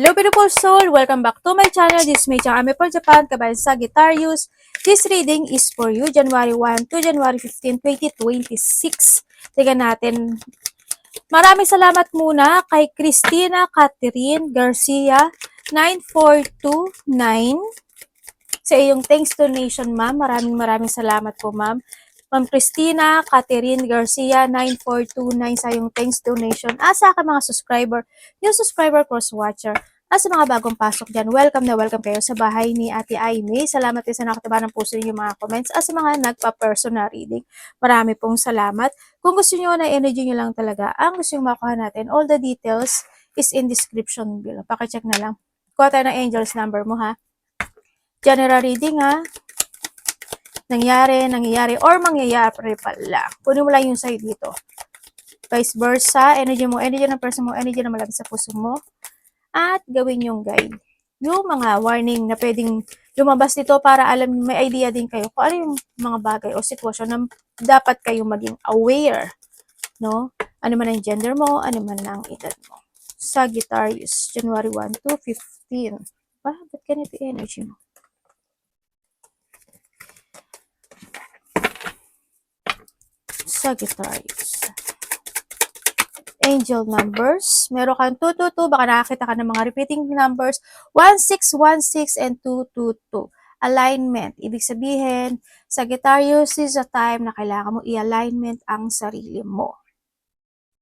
Hello beautiful soul! Welcome back to my channel. This is Mei Chang Ame for Japan, kabayan Sagittarius. This reading is for you, January 1 to January 15, 2026. Tingnan natin. Maraming salamat muna kay Christina Catherine Garcia 9429 sa iyong thanks donation, ma'am. Maraming salamat po, ma'am. Ma'am Christina Catherine Garcia 9429 sa iyong thanks donation. Sa akin mga subscriber, yung subscriber cross watcher, sa mga bagong pasok dyan, welcome na welcome kayo sa bahay ni Ate Aimee. Salamat din sa nakataba ng puso ninyo mga comments. Sa mga nagpa-personal reading, marami pong salamat. Kung gusto nyo na energy nyo lang talaga, ang gusto nyo makuha natin, all the details is in description below. Pakicheck na lang. Kuha tayo ng angels number mo, ha. General reading, ha. Nangyayari, or mangyayari pala. Kunin mo lang yung side dito. Vice versa, energy mo, energy ng person mo, energy na malapit sa puso mo. At gawin yung guide. Yung mga warning na pwedeng lumabas dito para alam, may idea din kayo kung ano yung mga bagay o sitwasyon na dapat kayong maging aware. No? Ano man ang gender mo, ano man ang edad mo. Sagittarius, January 1 to 15. Ba't ganito yung energy mo? Sagittarius. Angel numbers. Meron kang 222. Baka nakakita ka ng mga repeating numbers. 1616 and 222. Alignment. Ibig sabihin, Sagittarius is a time na kailangan mo i-alignment ang sarili mo.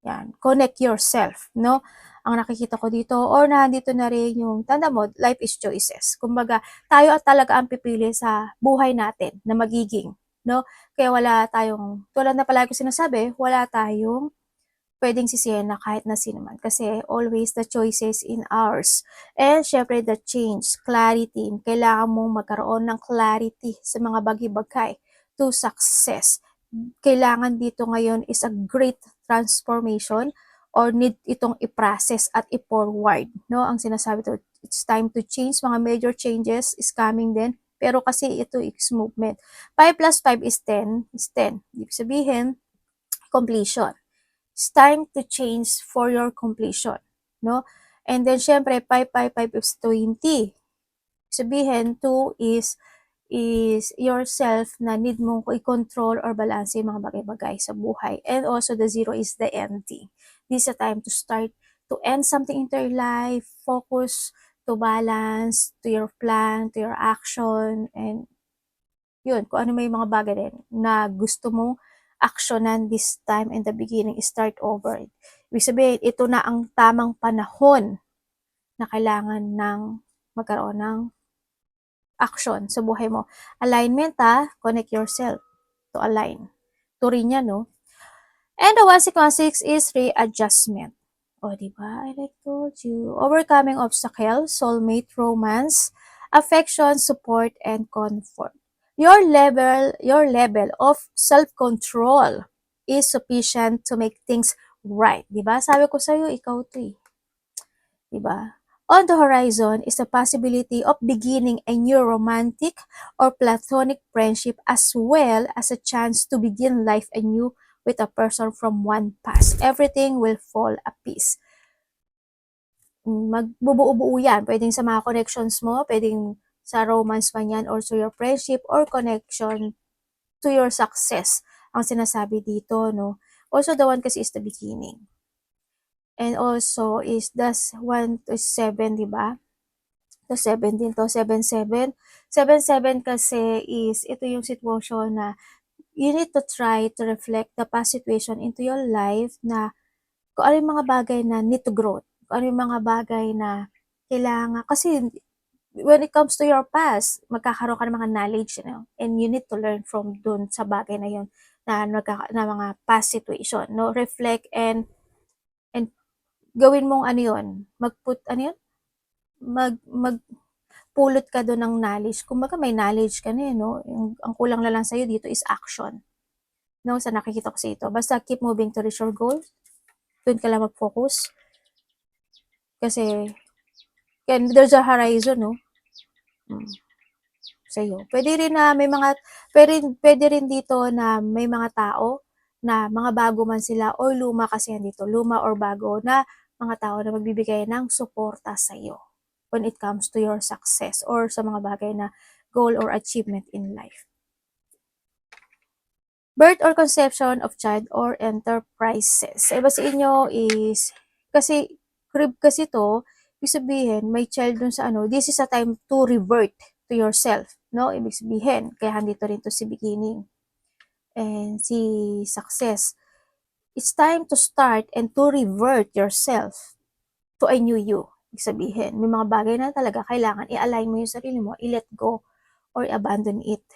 Yan. Connect yourself. No? Ang nakikita ko dito, or nandito na rin yung, tanda mo, life is choices. Kumbaga, tayo at talaga ang pipili sa buhay natin na magiging. No? Kaya wala tayong, tulad na palagi ko sinasabi, wala tayong pwedeng sisihin na kahit na sino man. Kasi always the choices in ours. And syempre the change, clarity. Kailangan mong magkaroon ng clarity sa mga bagay-bagay to success. Kailangan dito ngayon is a great transformation or need itong i-process at i-forward. No? Ang sinasabi to, it's time to change. Mga major changes is coming din. Pero kasi ito is movement. 5 plus 5 is 10. Is 10. Ibig sabihin, completion. It's time to change for your completion. No? And then, syempre, 5, 5, 5 is 20. Sabihin, 2 is yourself na need mong i-control or balance yung mga bagay-bagay sa buhay. And also, the 0 is the ending. This is a time to start to end something into your life, focus, to balance, to your plan, to your action, and yun, kung ano may mga bagay din na gusto mong aksyonan this time in the beginning, start over. Ibig sabihin, ito na ang tamang panahon na kailangan ng magkaroon ng action sa buhay mo. Alignment, connect yourself to align. To rin yan, no? And the 1616 is readjustment. O, diba? I like told you. Overcoming obstacles, soulmate, romance, affection, support, and comfort. Your level of self-control is sufficient to make things right. Diba? Sabi ko sa'yo, ikaw to eh. Diba? On the horizon is the possibility of beginning a new romantic or platonic friendship as well as a chance to begin life anew with a person from one past. Everything will fall apiece. Magbubuo-buo yan. Pwedeng sa mga connections mo, pwedeng sa romance man yan, or to your friendship, or connection to your success. Ang sinasabi dito, no? Also, the one kasi is the beginning. And also, is das 1 to 7, diba? To 7 din to, 7-7. 7-7 kasi is, ito yung situation na you need to try to reflect the past situation into your life na kung ano yung mga bagay na need to grow. Kung ano yung mga bagay na kailangan. Kasi when it comes to your past, magkakaroon ka ng mga knowledge, and you need to learn from dun sa bagay na yun na mga past situation. No? Reflect and gawin mong ano yun. Magpulot ka doon ng knowledge. Kumbaga may knowledge ka na no? Ang kulang na lang sa'yo dito is action. No? Sa nakikita ko sa ito. Basta keep moving to reach your goal. Doon ka lang mag-focus. Kasi, there's a horizon, no? Sa'yo. Pwede rin na may mga, pwede rin dito na may mga tao na mga bago man sila or luma kasi yan dito. Luma or bago na mga tao na magbibigay ng suporta sa'yo. when it comes to your success or sa mga bagay na goal or achievement in life. Birth or conception of child or enterprises. Sa iba sa inyo is, kasi crib kasi to, ibig sabihin, may child dun sa ano, this is a time to revert to yourself, no? Ibig sabihin, kaya handito rin to si beginning and si success. It's time to start and to revert yourself to a new you. Ibig sabihin, may mga bagay na talaga kailangan i-align mo yung sarili mo, i-let go or abandon it.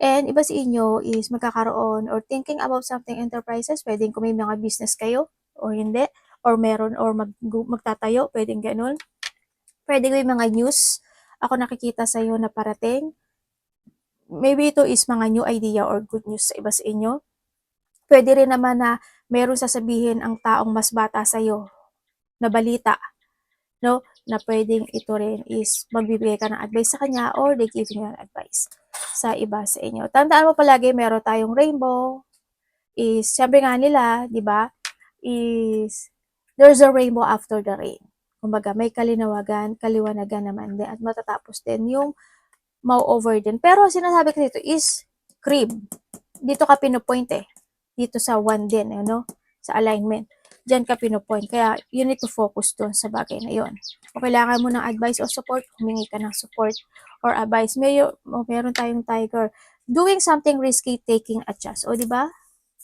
And iba sa inyo is magkakaroon or thinking about something enterprises, pwedeng kung may mga business kayo or hindi, or meron or magtatayo, pwedeng ganun. Pwedeng may mga news ako nakikita sa iyo na parating. Maybe ito is mga new idea or good news sa iba sa inyo. Pwede rin naman na meron sasabihin ang taong mas bata sa iyo na balita, no? Na pwedeng ito rin is magbibigay ka ng advice sa kanya or they give you an advice sa iba sa inyo. Tandaan mo palagi, meron tayong rainbow, is, syempre nga nila, di ba, is, there's a rainbow after the rain. Kumbaga, may kaliwanagan naman din, at matatapos din yung mau-over din. Pero sinasabi ko dito is, crib. Dito ka pinupoint eh. Dito sa one din, no? Sa alignment. Diyan ka pinupoint. Kaya, you need to focus doon sa bagay na yon. Kung kailangan mo ng advice or support, humingi ka ng support or advice. Meron tayong tiger. Doing something risky, taking a chance. O, di ba?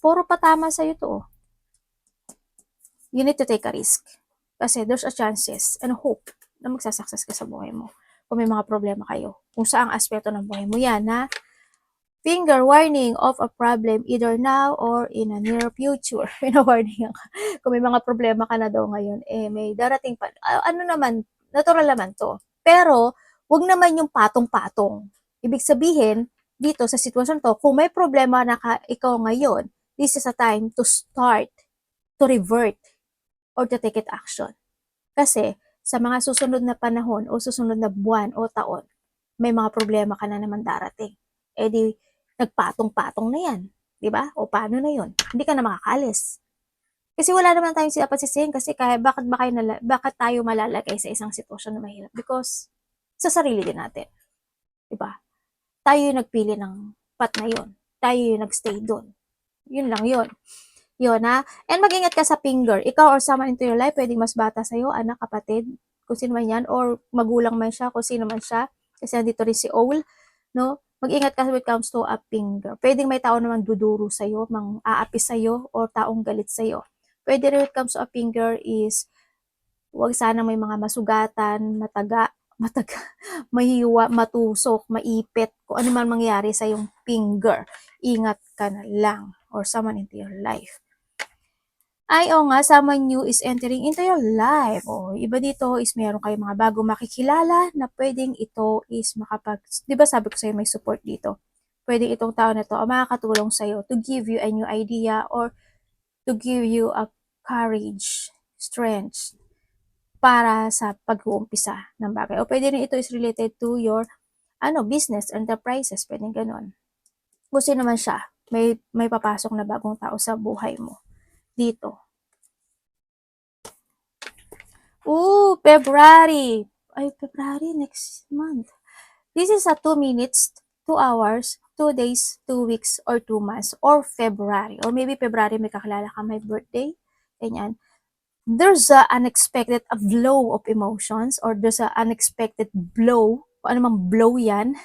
Puro patama sa'yo to. You need to take a risk. Kasi there's a chances and hope na magsasucess ka sa buhay mo. Kung may mga problema kayo. Kung saang aspeto ng buhay mo yan, na finger warning of a problem either now or in a near future. Pina-warning ka. Kung may mga problema ka na daw ngayon, may darating pa. Ano naman, natural naman to. Pero, wag naman yung patong-patong. Ibig sabihin, dito sa sitwasyon to, kung may problema na ikaw ngayon, this is a time to start, to revert, or to take it action. Kasi, sa mga susunod na panahon o susunod na buwan o taon, may mga problema ka na naman darating. Di, nagpatong-patong na yan. Diba? O paano na yun? Hindi ka na makakalis. Kasi wala naman tayong dapat sisihin kasi bakit tayo malalagay sa isang sitwasyon na mahirap? Because sa sarili din natin. Diba? Tayo yung nagpili ng path na yun. Tayo yung nagstay doon. Yun lang yun. Yun ha. And mag-ingat ka sa finger. Ikaw or someone into your life, pwedeng mas bata sa'yo, anak, kapatid, kung sino man yan, or magulang man siya, kung sino man siya. Kasi nandito rin si Owl, no? Mag-ingat ka when it comes to a finger. Pwedeng may tao naman duduro sa'yo, mang-aapi sa'yo, or taong galit sa'yo. Pwede rin when it comes to a finger is, huwag sana may mga masugatan, mataga, mahiwa, matusok, maipit, kung ano man mangyari sa yung finger. Ingat ka na lang, or someone into your life. Ay, oo nga, someone new is entering into your life. O, iba dito is meron kayong mga bago makikilala na pwedeng ito is di ba sabi ko sa'yo may support dito? Pwedeng itong tao na to makakatulong sa'yo to give you a new idea or to give you a courage, strength para sa pag-uumpisa ng bagay. O pwede rin ito is related to your business, enterprises, pwedeng ganon. Kung sino naman siya, may papasok na bagong tao sa buhay mo. Dito. February. February next month. This is a 2 minutes, 2 hours, 2 days, 2 weeks, or 2 months, or February. Or maybe February may kakilala ka, may birthday. Ganyan. There's a unexpected flow of emotions or there's a unexpected blow. Kung ano mang blow yan.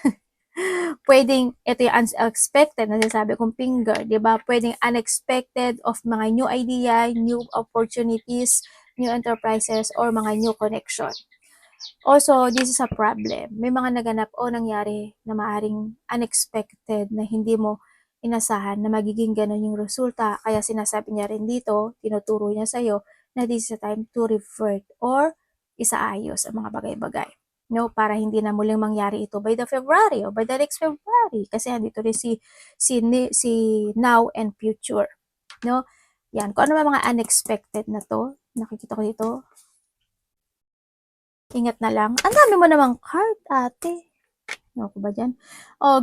Pwedeng, ito yung unexpected na sinasabi kong finger, di ba? Pwedeng unexpected of mga new idea, new opportunities, new enterprises, or mga new connection. Also, this is a problem. May mga naganap o nangyari na maaring unexpected na hindi mo inasahan na magiging ganun yung resulta. Kaya sinasabi niya rin dito, tinuturo niya sa'yo na this is a time to revert or isaayos ang mga bagay-bagay. No, para hindi na muling mangyari ito by the February or by the next February kasi andito rin si now and future, no? Yan, kung ano ba mga unexpected na to, nakikita ko dito. Ingat na lang. Ang dami mo namang card, ate. Ano ko ba dyan?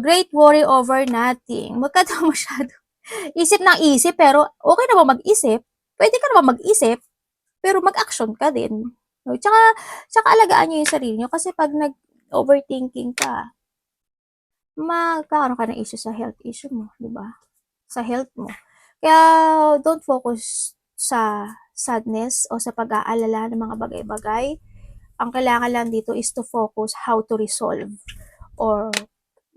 Great worry over nothing. Magkataw masyado. Isip ng isip, pero okay naman mag-isip. Pwede ka naman mag-isip, pero mag-action ka din. No? Tsaka alagaan nyo yung sarili nyo kasi pag nag-overthinking ka, magkakaroon ka ng issue sa health issue mo, di ba? Sa health mo. Kaya don't focus sa sadness o sa pag-aalala ng mga bagay-bagay. Ang kailangan lang dito is to focus how to resolve or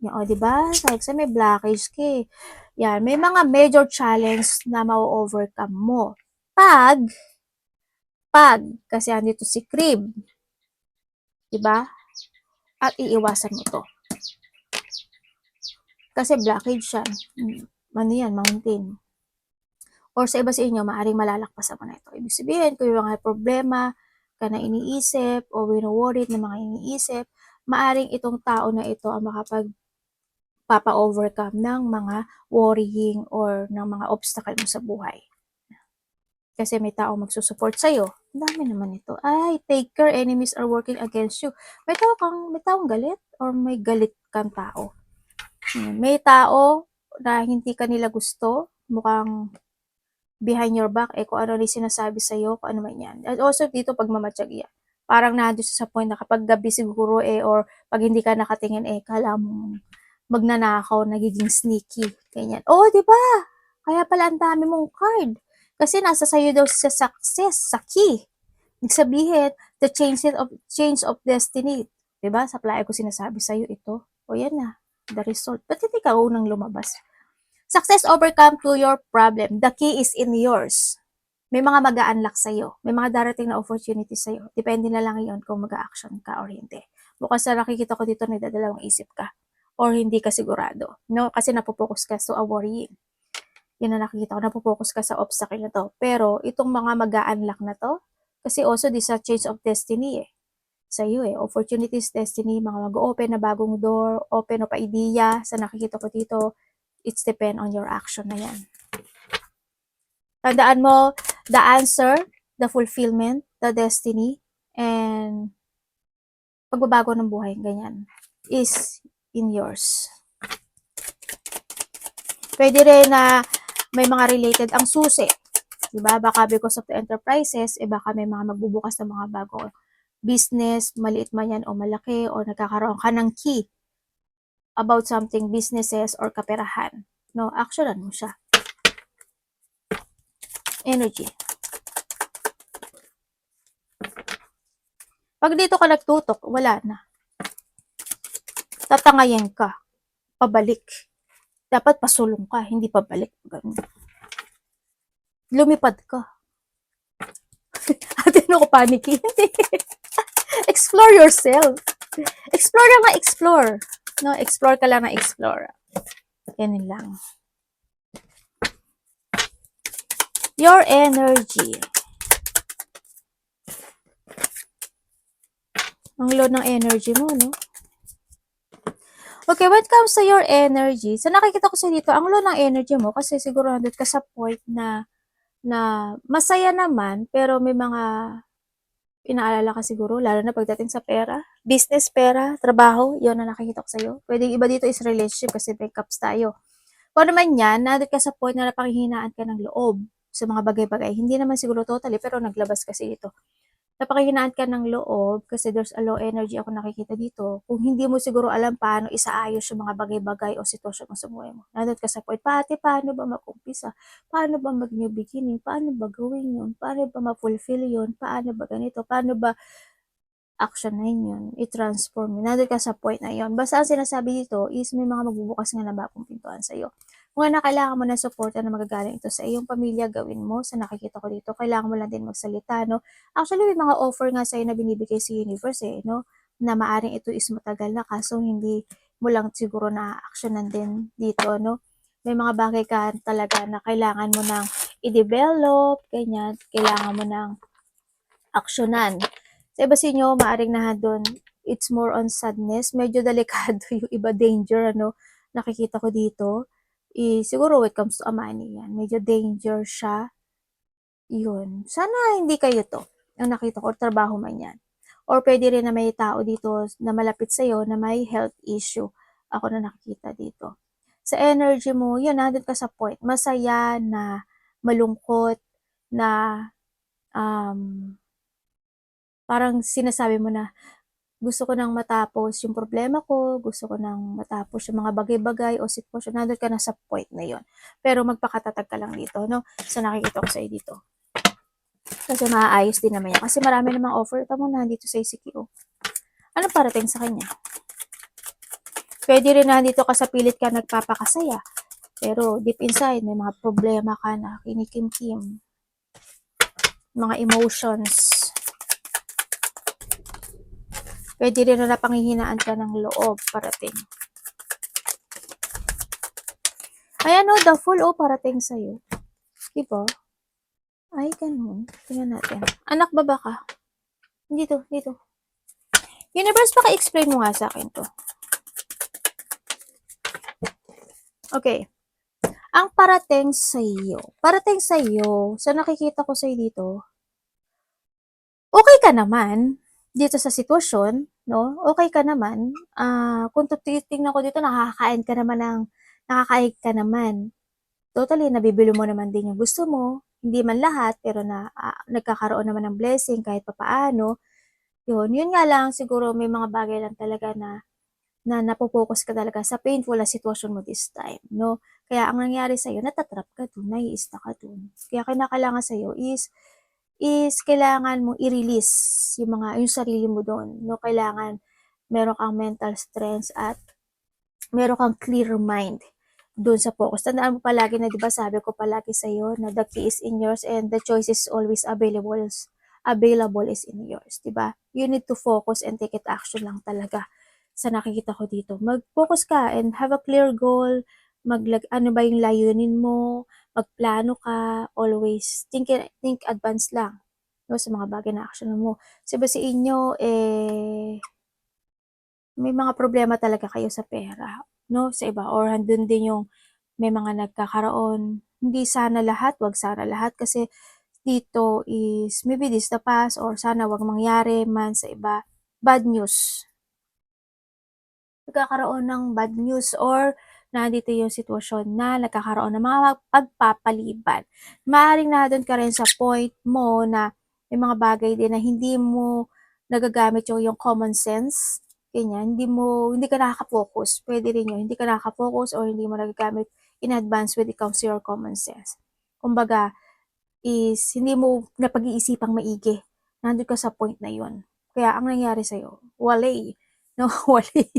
o, di ba? Sa exam may blockage ka eh. Yan, may mga major challenge na ma-overcome mo. Kasi andito si crib. Di ba? At iiwasan mo to. Kasi blockage siya. Ano yan, mountain. Or sa iba sa inyo, maaaring malalakpasan mo na ito. Ibig sabihin, kung yung mga problema ka na iniisip o wino-worried na mga iniisip, maaaring itong tao na ito ang papa-overcome ng mga worrying or ng mga obstacle mo sa buhay. Kasi may tao magsusupport sa'yo. Ang dami naman ito. Ay, take care, enemies are working against you. May taong galit or may galit kang tao. May tao na hindi ka nila gusto, mukhang behind your back, kung ano rin sinasabi sa'yo, kung ano man yan. At also, dito pagmamatyag yan. Parang nandun sa point na kapag gabi siguro or pag hindi ka nakatingin kala mo magnanakaw, nagiging sneaky. Ganyan. Oh, di ba? Kaya pala ang dami mong card. Kasi nasa sayo daw sa success, sa key. Ibig sabihin, the change of destiny. Di ba? Sa playa ko sinasabi sa'yo ito. O yan na, the result. Ba't hindi ka unang lumabas? Success overcome to your problem. The key is in yours. May mga mag-a-unlock sa'yo. May mga darating na opportunity sa'yo. Depende na lang yon kung mag-a-action ka or hindi. Bukas na nakikita ko dito, nagdadalawang isip ka or hindi ka sigurado. No? Kasi napopokus ka so worrying. Yun na nakikita ko, napopokus ka sa obstacle na to. Pero itong mga mag-a-unlock na to, kasi also this is a change of destiny sa iyo opportunities, destiny, mga mag-open na bagong door, open o pa-idea sa nakikita ko dito, it's depend on your action na yan. Tandaan mo, the answer, the fulfillment, the destiny, and pagbabago ng buhay, ganyan, is in yours. Pwede rin na may mga related ang susi. Diba? Baka because of the enterprises, baka may mga magbubukas ng mga bago business, maliit man yan o malaki, o nagkakaroon ka ng key about something, businesses or kaperahan. No, actionan mo siya. Energy. Pag dito ka nagtutok, wala na. Tatangayin ka. Pabalik. Dapat pasulong ka, hindi pabalik. Ganun. Lumipad ka. Ate, ano ko panicky? Hindi. Explore yourself. Explore lang na explore. No, explore ka lang na explore. Yan lang. Your energy. Ang low ng energy mo, no? Okay, when it comes to your energy, so nakikita ko sa dito, ang low ng energy mo kasi siguro nandun ka sa point na masaya naman, pero may mga inaalala ka siguro, lalo na pagdating sa pera, business, pera, trabaho, yun na nakikita ko sa'yo. Pwede iba dito is relationship kasi may cups tayo. Kung naman yan, nandun ka sa point na napanghihinaan ka ng loob sa mga bagay-bagay. Hindi naman siguro totally, pero naglabas kasi ito. Napakahinaan ka ng loob kasi there's a low energy ako nakikita dito. Kung hindi mo siguro alam paano isaayos yung mga bagay-bagay o sitwasyon mo sa buhay mo. Nandun ka sa point, paano ba mag-umpisa? Paano ba mag-new beginning? Paano ba gawin yun? Paano ba ma-fulfill yun? Paano ba ganito? Paano ba action na yun? I-transform. Nandun ka sa point na yun. Basta ang sinasabi dito is may mga magbubukas nga na bagong pintuan sa'yo. Kung na kailangan mo ng support na magagaling ito sa iyong pamilya, gawin mo. Sa nakikita ko dito, kailangan mo lang din magsalita, no? Actually, may mga offer nga sa'yo na binibigay sa universe, no? Na maaring ito is matagal na kaso hindi mo lang siguro na-actionan din dito, no? May mga bagay ka talaga na kailangan mo nang i-develop, ganyan. Kailangan mo nang actionan. Sa iba sa inyo, maaring na doon, it's more on sadness. Medyo delikado yung iba, danger, ano? Nakikita ko dito siguro when it comes to money yan, medyo danger siya. Yun. Sana hindi kayo to. Ang nakita ko, trabaho man yan. Or pwede rin na may tao dito na malapit sa'yo na may health issue. Ako na nakikita dito. Sa energy mo, yun, nandun ka sa point. Masaya na malungkot na parang sinasabi mo na, gusto ko nang matapos yung problema ko, gusto ko nang matapos yung mga bagay-bagay o sitwasyon, nandun ka na sa point na yun. Pero magpakatatag ka lang dito, no? So, nakikita ko sa'yo dito. Kasi maaayos din naman yan. Kasi marami namang offer. Ito mo na dito sa ICQ. Ano parating sa kanya? Pwede rin na dito ka sa pilit ka nagpapakasaya. Pero deep inside, may mga problema ka na kinikim-kim. Mga emotions. Pwede rin na panghihinaan ka ng loob parating. Ayan o, the full o parating sa'yo. Diba? Ay, ganun. Tingnan natin. Anak ba ka? Dito, dito. Universe, paka-explain mo nga sa akin to. Okay. Ang parating sa'yo, sa nakikita ko sa'yo dito, okay ka naman dito sa sitwasyon, no? Okay ka naman. Kung titingnan ko dito, nakakain ka naman. Totally, nabibili mo naman din yung gusto mo. Hindi man lahat, pero nagkakaroon naman ng blessing kahit papaano. Yun nga lang, siguro may mga bagay lang talaga na napopokus ka talaga sa painful na sitwasyon mo this time, no? Kaya ang nangyari sa'yo, natatrap ka dun, nai-stuck ka dun. Kaya kinakailangan sa'yo is kailangan mo i-release yung sarili mo doon, no? Kailangan meron kang mental strength at meron kang clear mind doon sa focus. Tandaan mo palagi na, di ba sabi ko palagi sa'yo na the key is in yours and the choice is always available is in yours, di ba? You need to focus and take it action lang talaga sa nakikita ko dito. Mag-focus ka and have a clear goal, ano ba yung layunin mo, magplano ka, always think advance lang, no, sa mga bagay na action mo. Kasi ba sa inyo, may mga problema talaga kayo sa pera, no, sa iba, or handun din yung may mga nagkakaroon, hindi sana lahat, wag sana lahat, kasi dito is maybe this the past, or sana wag mangyari man sa iba, bad news. Nagkakaroon ng bad news or nandito yung sitwasyon na nagkakaroon ng mga pagpapaliban. Maaaring na doon ka rin sa point mo na may mga bagay din na hindi mo nagagamit yung common sense. Ganyan, hindi ka nakaka-focus. Pwede rin yun, hindi ka nakaka-focus or hindi mo nagagamit in advance when it comes to your common sense. Kumbaga, is hindi mo napag-iisipang maigi. Nandun ka sa point na yun. Kaya ang nangyari sa'yo, walay. No, walay.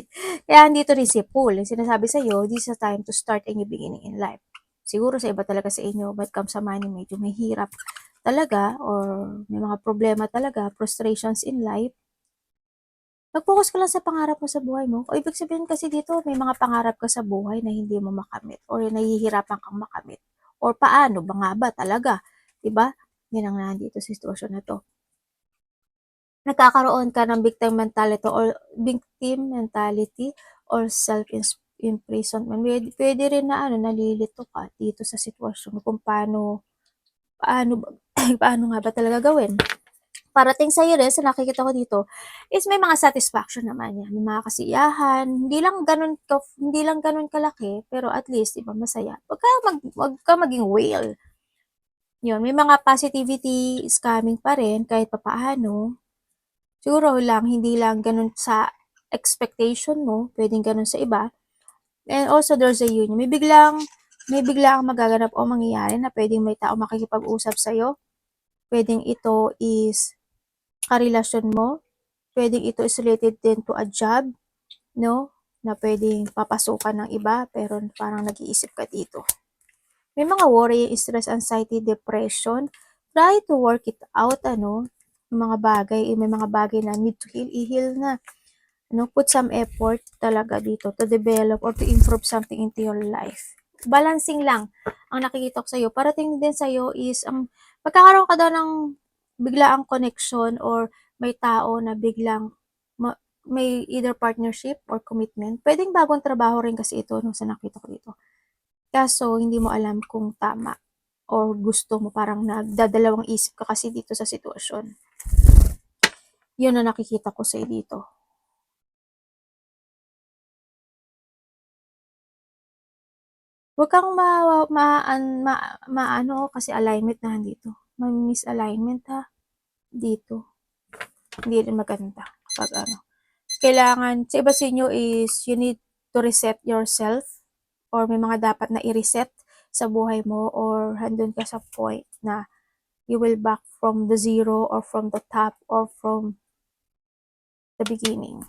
Kaya andito rin si Paul. Sinasabi sa'yo, this is a time to start a new beginning in life. Siguro sa iba talaga sa inyo, but comes sa money, medyo may hirap talaga or may mga problema talaga, frustrations in life. Mag-focus ka lang sa pangarap mo sa buhay mo. O ibig sabihin kasi dito, may mga pangarap ka sa buhay na hindi mo makamit or nahihirapan kang makamit. Or paano ba nga ba talaga? Diba? Yan ang nandito sa sitwasyon na to. Nagkakaroon ka ng victim mentality or self-imprisonment. Pwede rin na nalilito ka dito sa sitwasyon kung paano paano nga ba talaga gawin. Parating sa'yo rin, sa nakikita ko dito, is may mga satisfaction naman yan. May mga kasiyahan, hindi lang ganun kalaki, pero at least, iba masaya. Wag ka maging whale. Yun, may mga positivity is coming pa rin, kahit papaano. Siguro lang, hindi lang ganun sa expectation mo, pwedeng ganun sa iba. And also, there's a union. May biglang magaganap o mangyayari na pwedeng may tao makikipag-usap sa'yo. Pwedeng ito is karelasyon mo. Pwedeng ito is related din to a job, no? Na pwedeng papasukan ng iba, pero parang nag-iisip ka dito. May mga worry, stress, anxiety, depression. Try to work it out, may mga bagay na need to heal, i-heal na. Put some effort talaga dito to develop or to improve something into your life. Balancing lang ang nakikita ko sa'yo. Parating din sa'yo is, magkakaroon ka daw ng biglaang connection or may tao na biglang may either partnership or commitment. Pwedeng bagong trabaho rin kasi ito sa nakita ko dito. Kaso, hindi mo alam kung tama or gusto mo, parang nagdadalawang isip ka kasi dito sa sitwasyon. Yun na nakikita ko sa'yo dito. Huwag kang maano kasi alignment na dito. May misalignment ha, dito. Hindi rin maganda kapag ano. Kailangan, sa iba sa inyo is, you need to reset yourself or may mga dapat na i-reset sa buhay mo or handun ka sa point na you will back from the zero or from the top or from the beginning.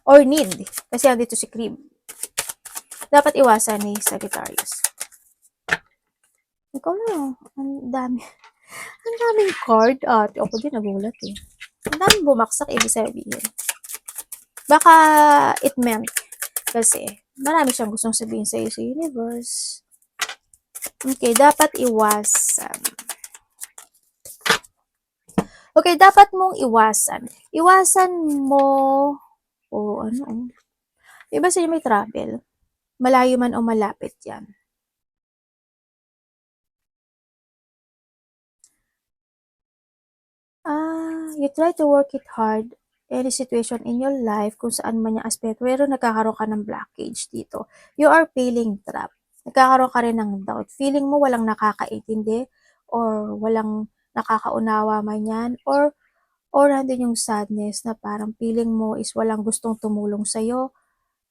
Or need, kasi andito si Crib. Dapat iwasan ni Sagittarius. Ikaw lang, ang dami. Ang daming card. Ako din nagulat eh. Ang daming bumaksak, ibig sabihin. Baka it meant kasi marami siyang gustong sabihin sa iyo sa universe. Okay, dapat iwasan. Okay, dapat mong iwasan. Iwasan mo, iba sa may travel. Malayo man o malapit yan. You try to work it hard any situation in your life kung saan man yung aspect, pero nagkakaroon ka ng blockage dito. You are feeling trapped. Nagkakaroon ka rin ng doubt. Feeling mo walang nakakaintindi or walang nakakaunawa man yan or nandun yung sadness na parang feeling mo is walang gustong tumulong sa'yo.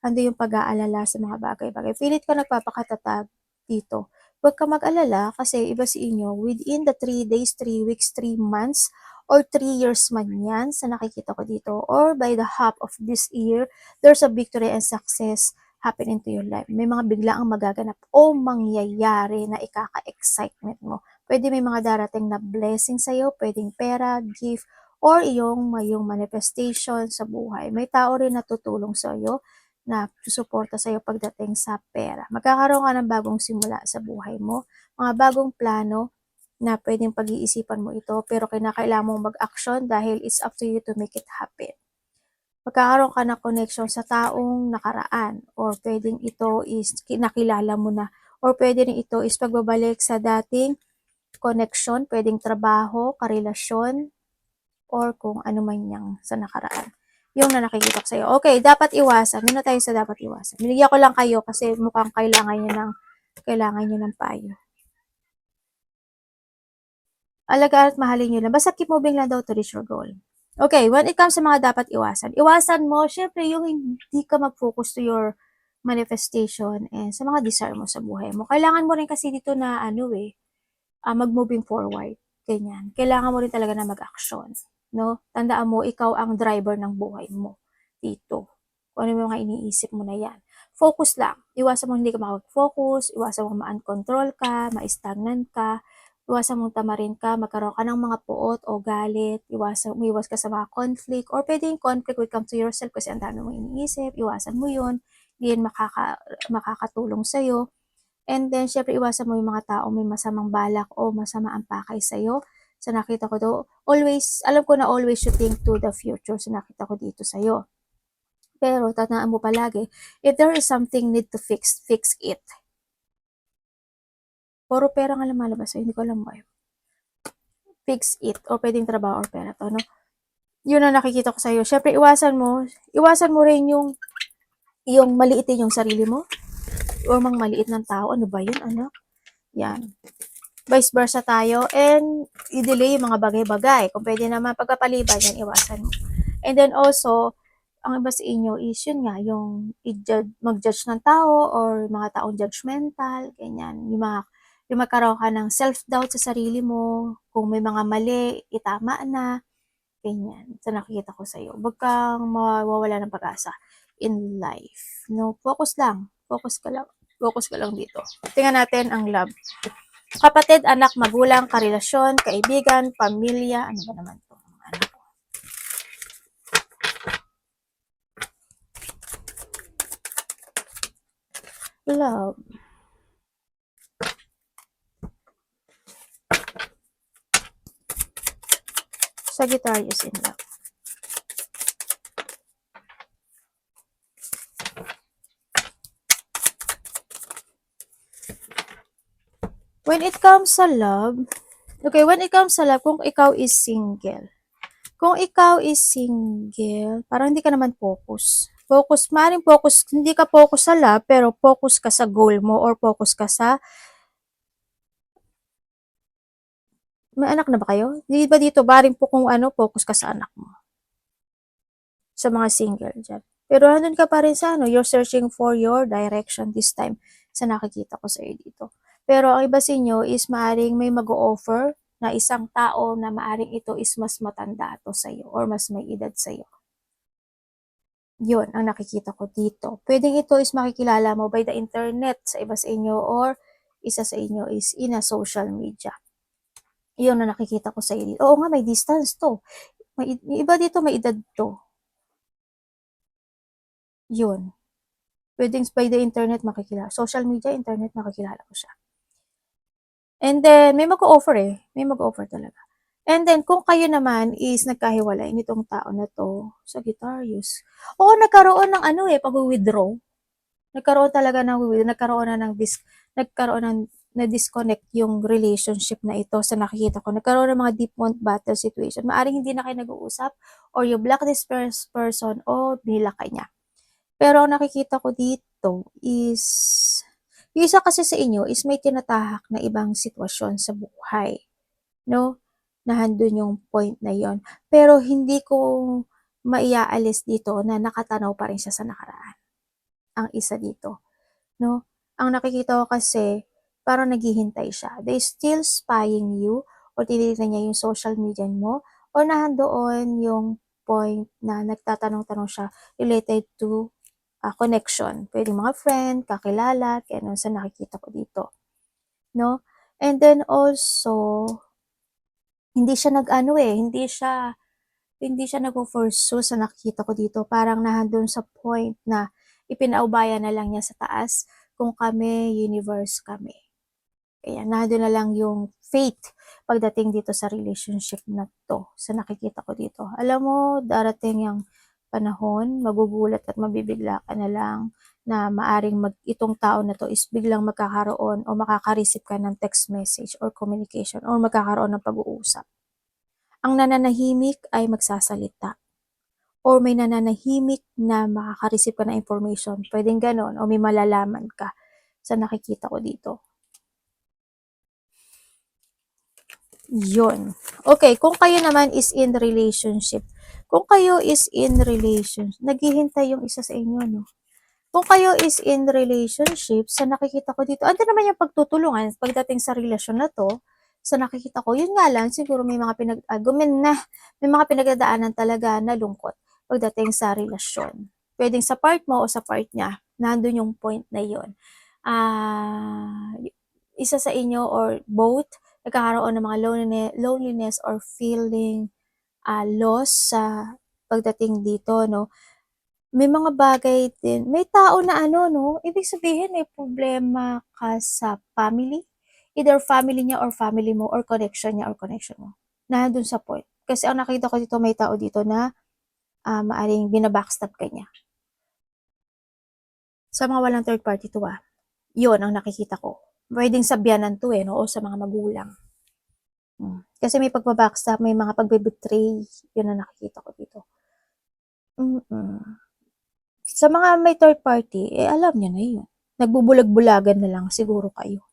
Nandun yung pag-aalala sa mga bagay-bagay. Pilit ka nagpapakatatag dito. Huwag ka mag-alala kasi iba sa inyo, within the 3 days, 3 weeks, 3 months, or 3 years man yan sa nakikita ko dito, or by the half of this year, there's a victory and success happen into your life. May mga biglaang magaganap o mangyayari na ikaka-excitement mo. Pwede may mga darating na blessing sa'yo, pwedeng pera, gift, or iyong manifestation sa buhay. May tao rin na tutulong sa'yo na susuporta sa'yo pagdating sa pera. Magkakaroon ka ng bagong simula sa buhay mo, mga bagong plano na pwedeng pag-iisipan mo ito, pero kinakailangan mong mag-action dahil it's up to you to make it happen. Magkakaroon ka ng connection sa taong nakaraan, or pwedeng ito is nakilala mo na, or pwede rin ito is pagbabalik sa dating connection, pwedeng trabaho, karelasyon, or kung ano man yang sa nakaraan. Yung na nakikita ko sa'yo. Okay, dapat iwasan. Muna tayo sa dapat iwasan. Binigyan ko lang kayo kasi mukhang kailangan nyo ng payo. Alagaan at mahalin nyo lang. Basta keep moving lang daw to reach your goal. Okay, when it comes sa mga dapat iwasan. Iwasan mo, syempre, yung hindi ka mag-focus to your manifestation and sa mga desire mo sa buhay mo. Kailangan mo rin kasi dito na mag-moving forward. Ganyan. Kailangan mo rin talaga na mag-action. No? Tandaan mo, ikaw ang driver ng buhay mo dito. Kung ano yung mga iniisip mo na yan. Focus lang. Iwasan mo hindi ka makapag-focus, iwasan mo ma-uncontrol ka, ma-stagnant ka, iwasan mong tamarin ka, magkaroon ka ng mga puot o galit, umiwas ka sa mga conflict, or pwede yung conflict will come to yourself kasi ang dami mong iniisip, iwasan mo yun, hindi yan makakatulong sa'yo. And then, syempre, iwasan mo yung mga taong may masamang balak o masama ang pakay sa'yo. So, nakita ko to, alam ko na always you think to the future. So, nakita ko dito sa'yo. Pero, tandaan mo palagi, if there is something need to fix it. Puro pera nga lumalabas sa'yo, hindi ko alam ba yun. Fix it, o pwedeng trabaho or pera to, no? Yun ang nakikita ko sa'yo. Syempre, iwasan mo rin yung maliitin yung sarili mo, o mang maliit ng tao. Ano ba yun, anak? Yan. Vice versa tayo, and i-delay yung mga bagay-bagay. Kung pwede naman pagpapaliban, yan, iwasan mo. And then also, ang iba sa inyo is yun nga, yung mag-judge ng tao or mga taong judgmental, ganyan. Yung magkaroon ka ng self-doubt sa sarili mo, kung may mga mali, itama na, ganyan. So, nakikita ko sa'yo. Huwag kang mawawala ng pag-asa in life. No, focus lang. Focus ka lang. Focus ka lang dito. Tingnan natin ang love. Kapatid, anak, magulang, karelasyon, kaibigan, pamilya, ano ba naman to? Anak ko. Love. Sagittarius in love. When it comes sa love, kung ikaw is single, parang hindi ka naman focus. Hindi ka focus sa love, pero focus ka sa goal mo or focus ka sa May anak na ba kayo? Di ba dito, baring po kung ano, focus ka sa anak mo. Sa mga single dyan. Pero nandun ka pa rin sa ano, you're searching for your direction this time sa nakikita ko sa iyo dito. Pero ang iba sa inyo is maaring may mag-o-offer na isang tao na maaring ito is mas matanda to sa iyo or mas may edad sa iyo. Yun ang nakikita ko dito. Pwedeng ito is makikilala mo by the internet sa iba sa inyo or isa sa inyo is in a social media. Yun ang nakikita ko sa iyo dito. Oo nga, may distance to. May iba dito may edad to. Yun. Pwedeng by the internet makikilala. Social media, internet, makikilala ko siya. And then, may mag-o-offer eh. May mag-o-offer talaga. And then, kung kayo naman is nagkahiwalay nitong tao na to, Sagittarius. Oo, nagkaroon ng ano eh, pag-withdraw. Nagkaroon talaga ng withdraw. Nagkaroon ng na-disconnect yung relationship na ito sa nakikita ko. Nagkaroon ng mga deep wound battle situation. Maaring hindi na kayo nag-uusap or you block this person o binilak ka niya. Pero ang nakikita ko dito is, yung isa kasi sa inyo is may tinatahak na ibang sitwasyon sa buhay. No? Nahandun yung point na yon. Pero hindi ko maiaalis dito na nakatanaw pa rin siya sa nakaraan. Ang isa dito. No? Ang nakikita ko kasi, parang naghihintay siya. They still spying you o tinitignan niya yung social media mo o nahandoon yung point na nagtatanong-tanong siya related to connection. Pwede mga friend, kakilala, kaya sa nakikita ko dito. No? And then also, hindi siya hindi siya nag-pursue sa nakikita ko dito. Parang nahandun sa point na ipinaubaya na lang niya sa taas kung kami, universe kami. Kaya nandun na lang yung fate pagdating dito sa relationship na to, sa nakikita ko dito. Alam mo, darating yung panahon, magugulat at mabibigla ka na lang na maaring itong tao na to is biglang magkakaroon o makaka-receive ka ng text message or communication or magkakaroon ng pag-uusap. Ang nananahimik ay magsasalita or may nananahimik na makaka-receive ka ng information. Pwedeng ganon o may malalaman ka sa nakikita ko dito. Yun. Okay, kung kayo naman is in relationship, naghihintay yung isa sa inyo, no? Kung kayo is in relationship, sa nakikita ko dito, ano naman yung pagtutulungan pagdating sa relasyon na to, sa nakikita ko, yun nga lang, siguro may mga may mga pinagdadaanan talaga na lungkot pagdating sa relasyon. Pwedeng sa part mo o sa part niya, nandun yung point na yun. Isa sa inyo or both, nagkakaroon ng mga loneliness or feeling loss sa pagdating dito, no? May mga bagay din, may tao na ano, no? Ibig sabihin, may problema ka sa family. Either family niya or family mo or connection niya or connection mo. Nandun sa point. Kasi ang nakita ko dito, may tao dito na maaring binabackstab ka niya. Sa mga walang third party to yun ang nakikita ko. Pwedeng sabyanan to no? O sa mga magulang. Kasi may pagbabackstab, may mga pagbe-betray. Yun ang nakikita ko dito. Sa mga may third party, alam niyo na yun. Nagbubulag-bulagan na lang siguro kayo.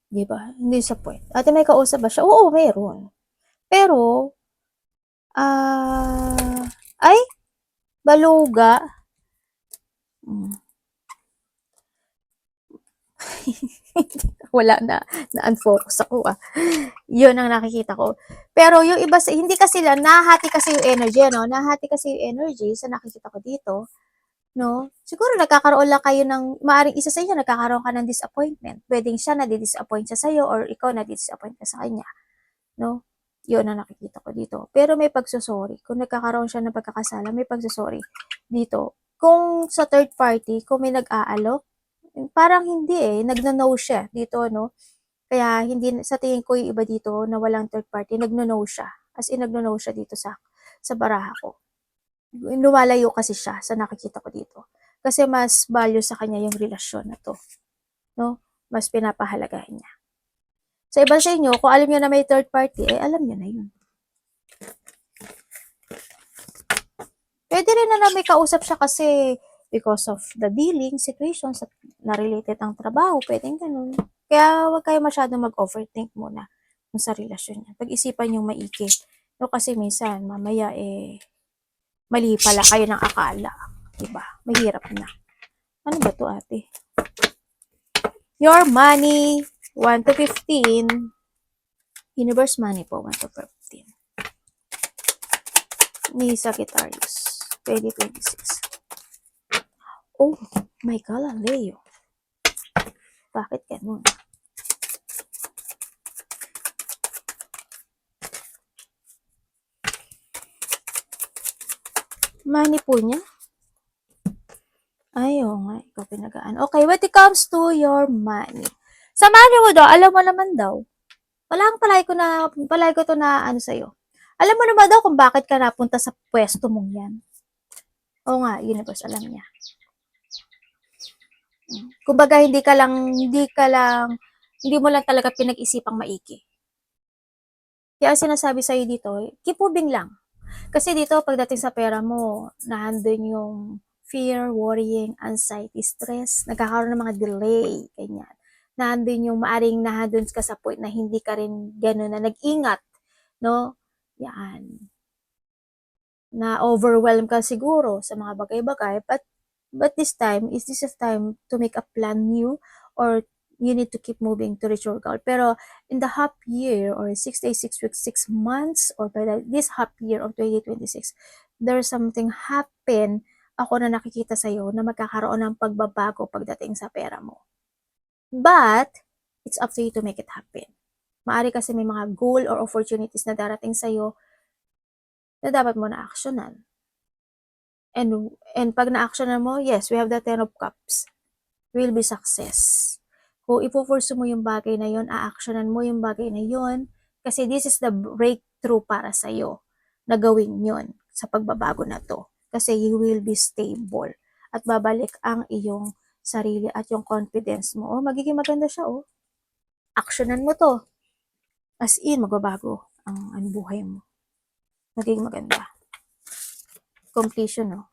Diba? Hindi sa point. Ate, may kausap ba siya? Oo, meron. Pero, ay, baluga. Wala na-unfocus ako Yun ang nakikita ko. Pero yung iba, hindi kasi nahati kasi yung energy, no? Nahati kasi yung energy sa nakikita ko dito, no? Siguro nagkakaroon lang kayo ng, maaring isa sa inyo, nagkakaroon ka ng disappointment. Pwedeng siya na-disappoint siya sa'yo or ikaw na-disappoint ka sa kanya, no? Yun ang nakikita ko dito. Pero may pagsusorry. Kung nagkakaroon siya ng pagkakasala, may pagsusorry dito. Kung sa third party, kung may nag-aalok, parang hindi nagno-no siya dito, no? Kaya hindi, sa tingin ko yung iba dito na walang third party, nagno-no siya. As in, nagno-no siya dito sa baraha ko. Lumalayo kasi siya sa nakikita ko dito. Kasi mas value sa kanya yung relasyon na to. No? Mas pinapahalagahan niya. Sa iba sa inyo, kung alam niyo na may third party, alam niyo na yun. Pwede rin na may kausap siya kasi because of the dealing situations na related ang trabaho, pwedeng ganun. Kaya huwag kayo masyadong mag-overthink muna. sa relasyon niya. Pag-isipan yung maigi. No, kasi minsan, mamaya mali pala kayo ng akala. Diba? Mahirap na. Ano ba to, ate? Your money, 1 to 15. Universe money po, 1 to 15. Ni Sagittarius, 2026. Oh my God, Leo. Bakit ganun? Money po niya? Ayaw nga, ikaw pinagaan. Okay, when it comes to your money. Sa money mo daw, alam mo naman daw, palagi ko to na ano sa'yo. Alam mo naman daw kung bakit ka napunta sa pwesto mong yan. Oo nga, universe, alam niya. Kumbaga, hindi mo lang talaga pinag-isipang maigi. Kaya sinasabi sa'yo dito, keep moving lang. Kasi dito, pagdating sa pera mo, nandun yung fear, worrying, anxiety, stress, nagkakaroon ng mga delay, ganyan. Nandun yung maaring nandun ka sa point na hindi ka rin gano'n na nag-ingat, no? Yan. Na-overwhelm ka siguro sa mga bagay-bagay, but this time, is this a time to make a plan new or you need to keep moving to reach your goal. Pero in the half year or 6 days, 6 weeks, 6 months or by this half year of 2026, there's something happen ako na nakikita sa'yo na magkakaroon ng pagbabago pagdating sa pera mo. But, it's up to you to make it happen. Maari kasi may mga goal or opportunities na darating sa'yo na dapat mo na actionan. And pag na-actionan mo, yes, we have the 10 of Cups. Will be success. Kung ipo-pursue mo yung bagay na yun, a-actionan mo yung bagay na yun, kasi this is the breakthrough para sa'yo na gawin yun sa pagbabago na to. Kasi you will be stable at babalik ang iyong sarili at yung confidence mo. Oh, magiging maganda siya, oh. Actionan mo to. As in, magbabago ang buhay mo. Magiging maganda. Completion, no?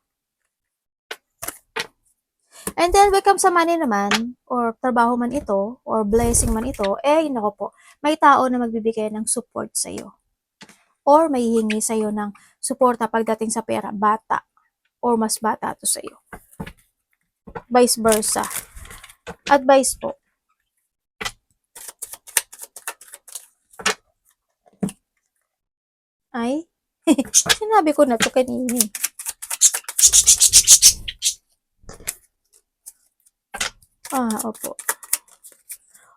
And then, when comes sa money naman, or trabaho man ito, or blessing man ito, nako po, may tao na magbibigay ng support sa'yo. Or may hihingi sa'yo ng suporta pagdating sa pera, bata, or mas bata to sa'yo. Vice versa. Advice po. Ay, sinabi ko na to kanina. Opo.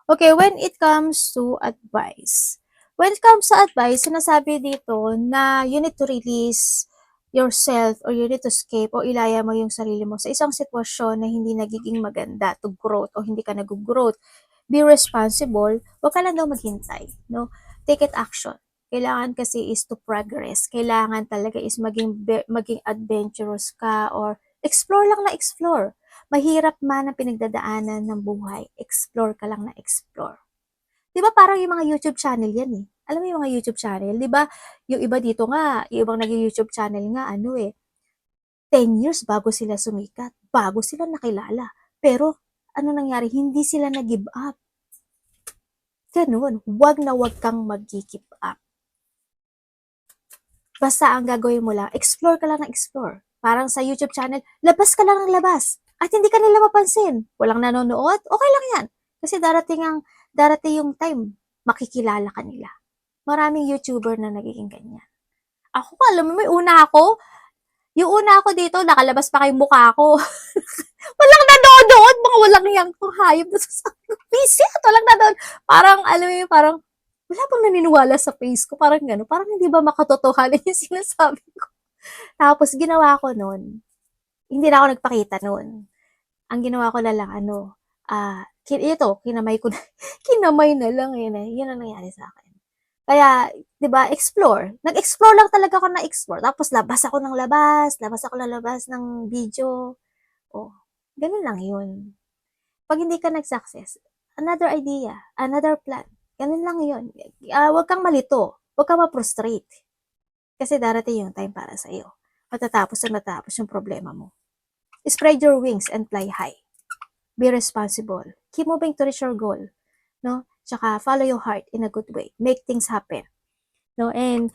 Okay, when it comes to advice. When it comes sa advice, sinasabi dito na you need to release yourself or you need to escape o ilaya mo yung sarili mo sa isang sitwasyon na hindi nagiging maganda to growth o hindi ka nag-growth. Be responsible. Huwag ka lang daw maghintay. No? Take it action. Kailangan kasi is to progress. Kailangan talaga is maging adventurous ka or explore lang na explore. Mahirap man ang pinagdadaanan ng buhay, explore ka lang na explore. Di ba parang yung mga YouTube channel yan eh. Alam mo yung mga YouTube channel, di ba? Yung iba dito nga, yung ibang naging YouTube channel nga, 10 years bago sila sumikat, bago sila nakilala. Pero, ano nangyari? Hindi sila nag-give up. Ganun, wag na wag kang mag-give up. Basta ang gagawin mo lang, explore ka lang ng explore. Parang sa YouTube channel, labas ka lang ng labas. At hindi ka nila mapansin. Walang nanonood, okay lang yan. Kasi darating yung time, makikilala ka nila. Maraming YouTuber na nagiging ganyan. Ako, alam mo, yung una ako dito, nakalabas pa kay mukha ko. Walang nanonood, mga walang yang hayop na sa visit, walang nanonood. Parang, alam mo parang, wala bang naniniwala sa face ko? Parang gano'n. Parang hindi ba makatotohanan yung sinasabi ko? Tapos, ginawa ko nun, hindi na ako nagpakita nun. Ang ginawa ko na lang, kinamay ko na, kinamay na lang yun eh. Yun ang nangyari sa akin. Kaya, di ba, explore. Nag-explore lang talaga ako na explore. Tapos, labas ako ng labas ng video. Oh, ganun lang yun. Pag hindi ka nag-success, another idea, another plan. Ganun lang yun. Huwag kang malito. Huwag kang ma-frustrate. Kasi darating yung time para sa'yo. Matatapos yung problema mo. Spread your wings and fly high. Be responsible. Keep moving to reach your goal. No? Tsaka follow your heart in a good way. Make things happen. No? And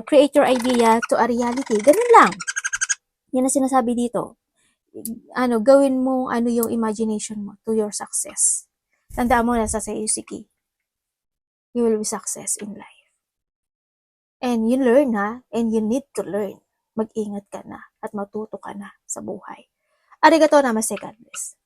create your idea to a reality. Ganun lang. Yan ang sinasabi dito. Gawin mo yung imagination mo to your success. Tandaan mo, nasa sa'yo si key. You will be success in life. And you learn, and you need to learn. Mag-ingat ka na at matuto ka na sa buhay. Arigato namaste, God bless.